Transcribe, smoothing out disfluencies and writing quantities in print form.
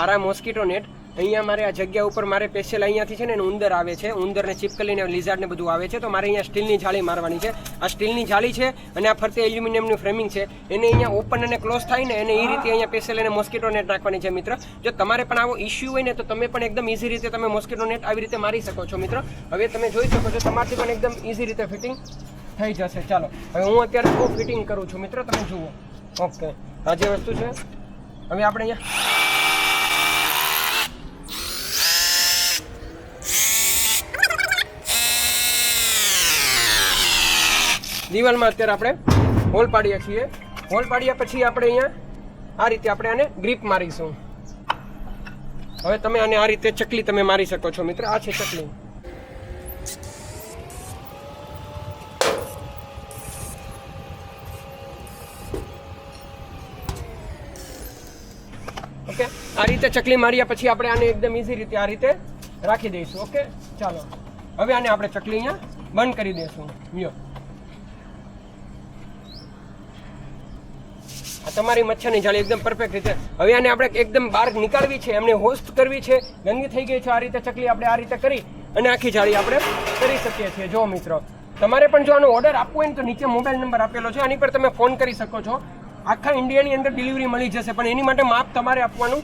મારા mosquito net અહીંયા મારે આ જગ્યા ઉપર મારે સ્પેશિયલ અહીંયાથી છે ને ઉંદર આવે છે, ઉંદરને ચીપકલીને લિઝાર્ડ ને બધું આવે છે, તો મારે અહીંયા સ્ટીલની જાળી મારવાની છે. આ સ્ટીલની જાળી છે અને આ ફરતે એલ્યુમિનિયમનું ફ્રેમિંગ છે, એને અહીંયા ઓપન અને ક્લોઝ થાય ને એને એ રીતે અહીંયા સ્પેશિયલ એને મોસ્કીટો નેટ નાખવાની છે મિત્ર. જો તમારે પણ આવો ઇશ્યુ હોય ને તો તમે પણ એકદમ ઇઝી રીતે તમે મોસ્કીટો નેટ આવી રીતે મારી શકો છો મિત્ર. હવે તમે જોઈ શકો છો તમારથી પણ એકદમ ઇઝી રીતે ફિટિંગ થઈ જશે. ચાલો હવે હું અત્યારે બહુ ફિટિંગ કરું છું મિત્ર, તમે જુઓ. ઓકે, આ જે વસ્તુ છે હવે આપણે અહીંયા દિવાલમાં અત્યારે આપણે હોલ પાડીએ છીએ. હોલ પાડ્યા પછી આપણે અહીંયા આ રીતે આપણે આને ગ્રીપ મારીશું. હવે તમે આને આ રીતે ચકલી તમે મારી શકો છો મિત્ર. આ છે ચકલી. ઓકે, આ રીતે ચકલી માર્યા પછી આપણે આને એકદમ ઇઝી રીતે આ રીતે રાખી દઈશું. ઓકે, ચાલો હવે આને આપણે ચકલી અહીંયા બંધ કરી દઈશું. લ્યો, આ તમારી મચ્છરની જાળી એકદમ પરફેક્ટ રીતે. હવે આને આપણે એકદમ બહાર નીકાળવી છે, એમને હોસ્ટ કરવી છે, ગંદી થઈ ગઈ છે. આ રીતે ચકલી આપણે આ રીતે કરી અને આખી જાળી આપણે કરી શકીએ છીએ. જો મિત્રો, તમારે પણ જો આનો ઓર્ડર આપવો હોય ને તો નીચે મોબાઈલ નંબર આપેલો છે, આની પર તમે ફોન કરી શકો છો. આખા ઇન્ડિયાની અંદર ડિલિવરી મળી જશે, પણ એની માટે માપ તમારે આપવાનું